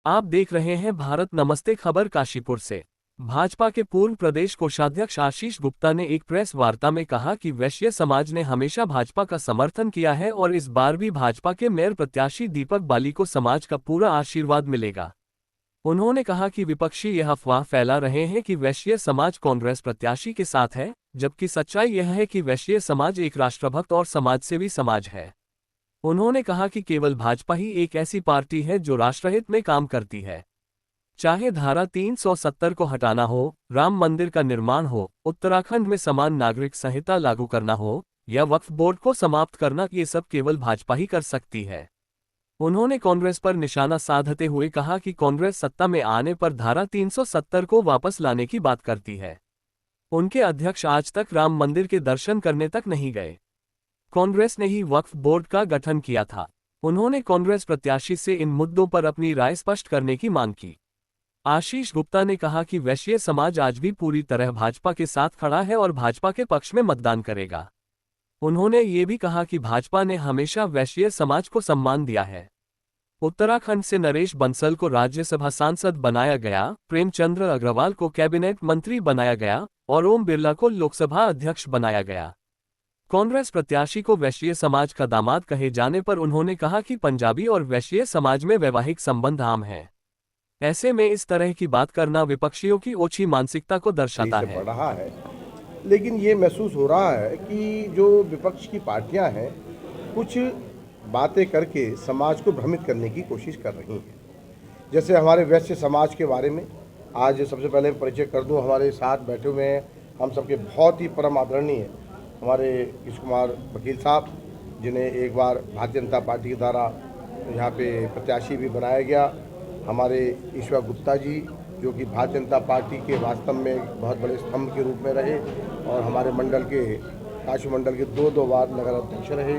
आप देख रहे हैं भारत नमस्ते खबर काशीपुर से। भाजपा के पूर्व प्रदेश कोषाध्यक्ष आशीष गुप्ता ने एक प्रेस वार्ता में कहा कि वैश्य समाज ने हमेशा भाजपा का समर्थन किया है और इस बार भी भाजपा के मेयर प्रत्याशी दीपक बाली को समाज का पूरा आशीर्वाद मिलेगा। उन्होंने कहा कि विपक्षी यह अफवाह फैला रहे हैं कि वैश्य समाज कांग्रेस प्रत्याशी के साथ है, जबकि सच्चाई यह है कि वैश्य समाज एक राष्ट्रभक्त और समाजसेवी समाज है। उन्होंने कहा कि केवल भाजपा ही एक ऐसी पार्टी है जो राष्ट्रहित में काम करती है। चाहे धारा 370 को हटाना हो, राम मंदिर का निर्माण हो, उत्तराखंड में समान नागरिक संहिता लागू करना हो या वक्फ बोर्ड को समाप्त करना, ये सब केवल भाजपा ही कर सकती है। उन्होंने कांग्रेस पर निशाना साधते हुए कहा कि कांग्रेस सत्ता में आने पर धारा 370 को वापस लाने की बात करती है। उनके अध्यक्ष आज तक राम मंदिर के दर्शन करने तक नहीं गए। कांग्रेस ने ही वक्फ बोर्ड का गठन किया था। उन्होंने कांग्रेस प्रत्याशी से इन मुद्दों पर अपनी राय स्पष्ट करने की मांग की। आशीष गुप्ता ने कहा कि वैश्य समाज आज भी पूरी तरह भाजपा के साथ खड़ा है और भाजपा के पक्ष में मतदान करेगा। उन्होंने ये भी कहा कि भाजपा ने हमेशा वैश्य समाज को सम्मान दिया है। उत्तराखंड से नरेश बंसल को राज्यसभा सांसद बनाया गया, प्रेमचंद्र अग्रवाल को कैबिनेट मंत्री बनाया गया और ओम बिरला को लोकसभा अध्यक्ष बनाया गया। कांग्रेस प्रत्याशी को वैश्य समाज का दामाद कहे जाने पर उन्होंने कहा कि पंजाबी और वैश्य समाज में वैवाहिक संबंध आम है। ऐसे में इस तरह की बात करना विपक्षियों की ओछी मानसिकता को दर्शाता है। बढ़ रहा है, लेकिन ये महसूस हो रहा है कि जो विपक्ष की पार्टियां हैं कुछ बातें करके समाज को भ्रमित करने की कोशिश कर रही हैं। जैसे हमारे वैश्य समाज के बारे में आज सबसे पहले परिचय कर दूं। हमारे साथ बैठे हुए हैं हम सबके बहुत ही परम आदरणीय हमारे कृष्ण कुमार वकील साहब, जिन्हें एक बार भारतीय जनता पार्टी के द्वारा यहाँ पे प्रत्याशी भी बनाया गया। हमारे ईश्वर गुप्ता जी, जो कि भारतीय जनता पार्टी के वास्तव में बहुत बड़े स्तंभ के रूप में रहे और हमारे मंडल के काशी मंडल के दो बार नगर अध्यक्ष रहे।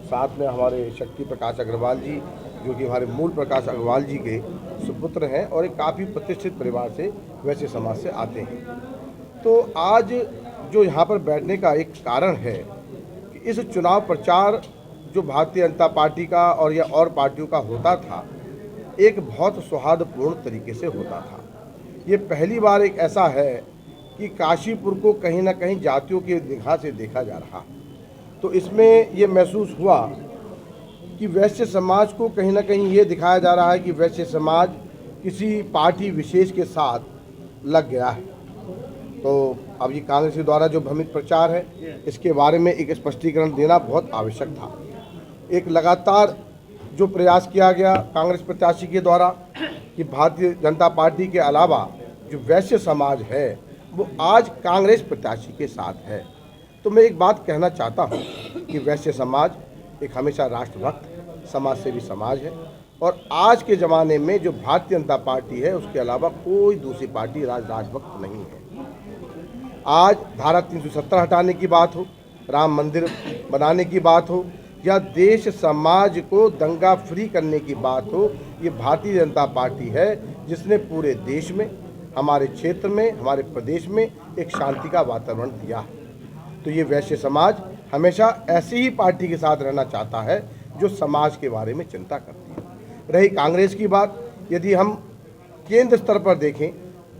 साथ में हमारे शक्ति प्रकाश अग्रवाल जी, जो कि हमारे मूल प्रकाश अग्रवाल जी के सुपुत्र हैं और एक काफ़ी प्रतिष्ठित परिवार से वैश्य समाज से आते हैं। तो आज जो यहाँ पर बैठने का एक कारण है कि इस चुनाव प्रचार जो भारतीय जनता पार्टी का और या और पार्टियों का होता था, एक बहुत सौहार्दपूर्ण तरीके से होता था। ये पहली बार एक ऐसा है कि काशीपुर को कहीं ना कहीं जातियों की निगाह से देखा जा रहा। तो इसमें ये महसूस हुआ कि वैश्य समाज को कहीं ना कहीं ये दिखाया जा रहा है कि वैश्य समाज किसी पार्टी विशेष के साथ लग गया है। तो अब ये कांग्रेस के द्वारा जो भ्रमित प्रचार है, इसके बारे में एक स्पष्टीकरण देना बहुत आवश्यक था। एक लगातार जो प्रयास किया गया कांग्रेस प्रत्याशी के द्वारा कि भारतीय जनता पार्टी के अलावा जो वैश्य समाज है वो आज कांग्रेस प्रत्याशी के साथ है। तो मैं एक बात कहना चाहता हूँ कि वैश्य समाज एक हमेशा राष्ट्रभक्त समाज सेवी समाज है और आज के ज़माने में जो भारतीय जनता पार्टी है उसके अलावा कोई दूसरी पार्टी राष्ट्रभक्त नहीं है। आज धारा 370 हटाने की बात हो, राम मंदिर बनाने की बात हो या देश समाज को दंगा फ्री करने की बात हो, ये भारतीय जनता पार्टी है जिसने पूरे देश में, हमारे क्षेत्र में, हमारे प्रदेश में एक शांति का वातावरण दिया है। तो ये वैश्य समाज हमेशा ऐसी ही पार्टी के साथ रहना चाहता है जो समाज के बारे में चिंता करती है। रही कांग्रेस की बात, यदि हम केंद्र स्तर पर देखें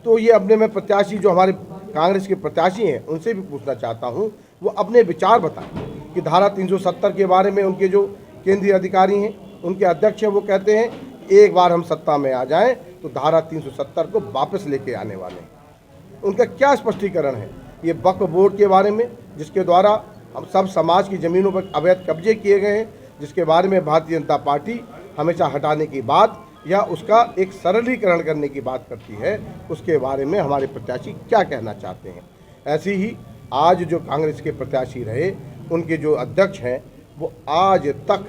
तो ये अपने में प्रत्याशी जो हमारे कांग्रेस के प्रत्याशी हैं उनसे भी पूछना चाहता हूँ वो अपने विचार बताएं कि धारा 370 के बारे में उनके जो केंद्रीय अधिकारी हैं, उनके अध्यक्ष हैं, वो कहते हैं एक बार हम सत्ता में आ जाएं तो धारा 370 को वापस लेके आने वाले हैं। उनका क्या स्पष्टीकरण है? ये वक्फ बोर्ड के बारे में जिसके द्वारा हम सब समाज की ज़मीनों पर अवैध कब्जे किए गए हैं, जिसके बारे में भारतीय जनता पार्टी हमेशा हटाने की बात या उसका एक सरलीकरण करने की बात करती है, उसके बारे में हमारे प्रत्याशी क्या कहना चाहते हैं। ऐसे ही आज जो कांग्रेस के प्रत्याशी रहे, उनके जो अध्यक्ष हैं वो आज तक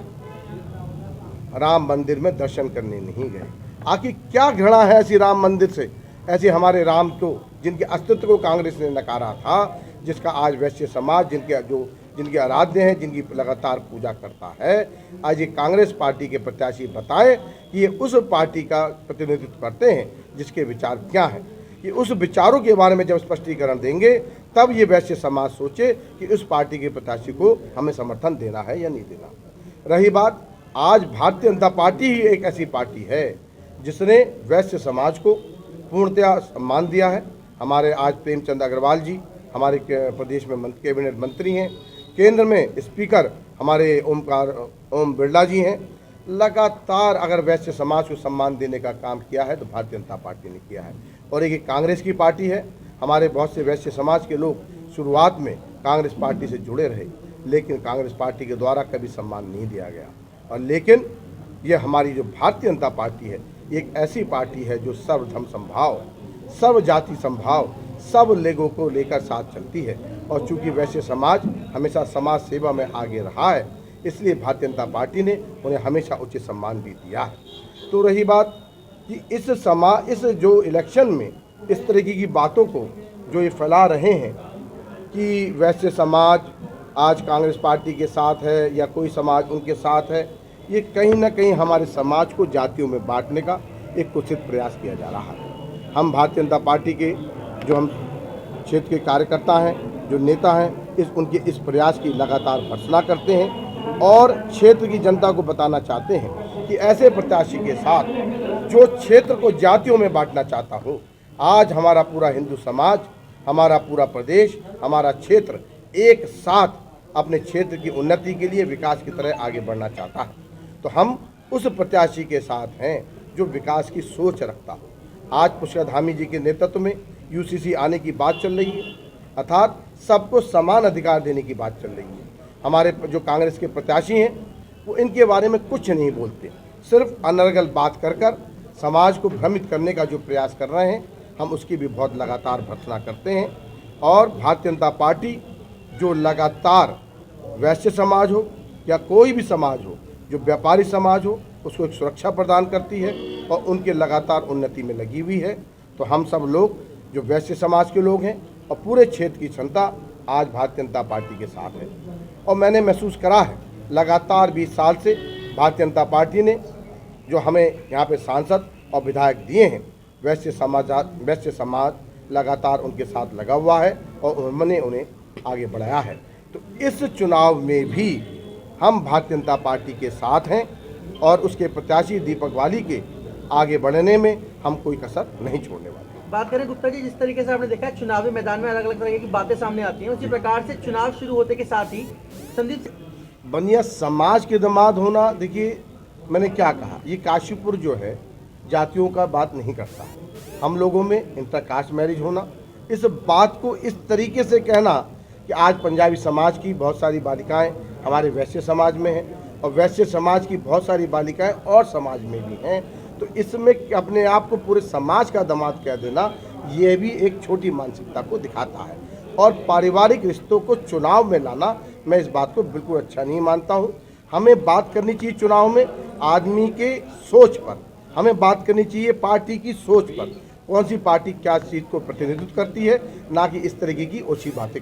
राम मंदिर में दर्शन करने नहीं गए। आखिर क्या घृणा है ऐसी राम मंदिर से, ऐसे हमारे राम को जिनके अस्तित्व को कांग्रेस ने नकारा था, जिसका आज वैश्य समाज जिनके आराध्य हैं, जिनकी लगातार पूजा करता है, आज ये कांग्रेस पार्टी के प्रत्याशी बताएं कि ये उस पार्टी का प्रतिनिधित्व करते हैं जिसके विचार क्या हैं। ये उस विचारों के बारे में जब स्पष्टीकरण देंगे तब ये वैश्य समाज सोचे कि उस पार्टी के प्रत्याशी को हमें समर्थन देना है या नहीं देना। रही बात, आज भारतीय जनता पार्टी ही एक ऐसी पार्टी है जिसने वैश्य समाज को पूर्णतया सम्मान दिया है। हमारे आज प्रेमचंद अग्रवाल जी हमारे प्रदेश में कैबिनेट मंत्री हैं, केंद्र में स्पीकर हमारे ओम बिरला जी हैं। लगातार अगर वैश्य समाज को सम्मान देने का काम किया है तो भारतीय जनता पार्टी ने किया है। और एक कांग्रेस की पार्टी है, हमारे बहुत से वैश्य समाज के लोग शुरुआत में कांग्रेस पार्टी से जुड़े रहे, लेकिन कांग्रेस पार्टी के द्वारा कभी सम्मान नहीं दिया गया। और लेकिन ये हमारी जो भारतीय जनता पार्टी है, एक ऐसी पार्टी है जो सर्वधर्म समभाव, सर्व जाति समभाव, सब लोगों को लेकर साथ चलती है। और चूंकि वैश्य समाज हमेशा समाज सेवा में आगे रहा है, इसलिए भारतीय जनता पार्टी ने उन्हें हमेशा उचित सम्मान भी दिया है। तो रही बात कि इस जो इलेक्शन में इस तरीके की बातों को जो ये फैला रहे हैं कि वैश्य समाज आज कांग्रेस पार्टी के साथ है या कोई समाज उनके साथ है, ये कहीं ना कहीं हमारे समाज को जातियों में बांटने का एक कुत्सित प्रयास किया जा रहा है। हम भारतीय जनता पार्टी के जो हम क्षेत्र के कार्यकर्ता हैं, जो नेता हैं, उनके इस प्रयास की लगातार भर्त्सना करते हैं और क्षेत्र की जनता को बताना चाहते हैं कि ऐसे प्रत्याशी के साथ जो क्षेत्र को जातियों में बांटना चाहता हो, आज हमारा पूरा हिंदू समाज, हमारा पूरा प्रदेश, हमारा क्षेत्र एक साथ अपने क्षेत्र की उन्नति के लिए विकास की तरह आगे बढ़ना चाहता है। तो हम उस प्रत्याशी के साथ हैं जो विकास की सोच रखता हो। आज पुष्कर धामी जी के नेतृत्व में यूसीसी आने की बात चल रही है, अर्थात सबको समान अधिकार देने की बात चल रही है। हमारे जो कांग्रेस के प्रत्याशी हैं वो इनके बारे में कुछ नहीं बोलते, सिर्फ अनर्गल बात कर समाज को भ्रमित करने का जो प्रयास कर रहे हैं, हम उसकी भी बहुत लगातार भर्त्सना करते हैं। और भारतीय जनता पार्टी जो लगातार वैश्य समाज हो या कोई भी समाज हो, जो व्यापारी समाज हो, उसको एक सुरक्षा प्रदान करती है और उनके लगातार उन्नति में लगी हुई है। तो हम सब लोग जो वैश्य समाज के लोग हैं और पूरे क्षेत्र की जनता आज भारतीय जनता पार्टी के साथ है। और मैंने महसूस करा है लगातार 20 साल से भारतीय जनता पार्टी ने जो हमें यहाँ पे सांसद और विधायक दिए हैं, वैश्य समाज लगातार उनके साथ लगा हुआ है और उन्होंने उन्हें आगे बढ़ाया है। तो इस चुनाव में भी हम भारतीय जनता पार्टी के साथ हैं और उसके प्रत्याशी दीपक वाली के आगे बढ़ने में हम कोई कसर नहीं छोड़ने वाले। बात करें गुप्ता जी, जिस तरीके से आपने देखा है चुनावी मैदान में अलग अलग तरह की बातें सामने आती हैं, उसी प्रकार से चुनाव शुरू होते के साथ ही संदीप बनिया समाज के दामाद होना, देखिए मैंने क्या कहा, ये काशीपुर जो है जातियों का बात नहीं करता। हम लोगों में इंटरकास्ट मैरिज होना, इस बात को इस तरीके से कहना कि आज पंजाबी समाज की बहुत सारी बालिकाएं हमारे वैश्य समाज में हैं और वैश्य समाज की बहुत सारी बालिकाएं और समाज में भी हैं, तो इसमें अपने आप को पूरे समाज का दामाद कह देना, ये भी एक छोटी मानसिकता को दिखाता है। और पारिवारिक रिश्तों को चुनाव में लाना, मैं इस बात को बिल्कुल अच्छा नहीं मानता हूँ। हमें बात करनी चाहिए चुनाव में आदमी के सोच पर, हमें बात करनी चाहिए पार्टी की सोच पर, कौन सी पार्टी क्या चीज़ को प्रतिनिधित्व करती है, ना कि इस तरीके की ओछी बातें।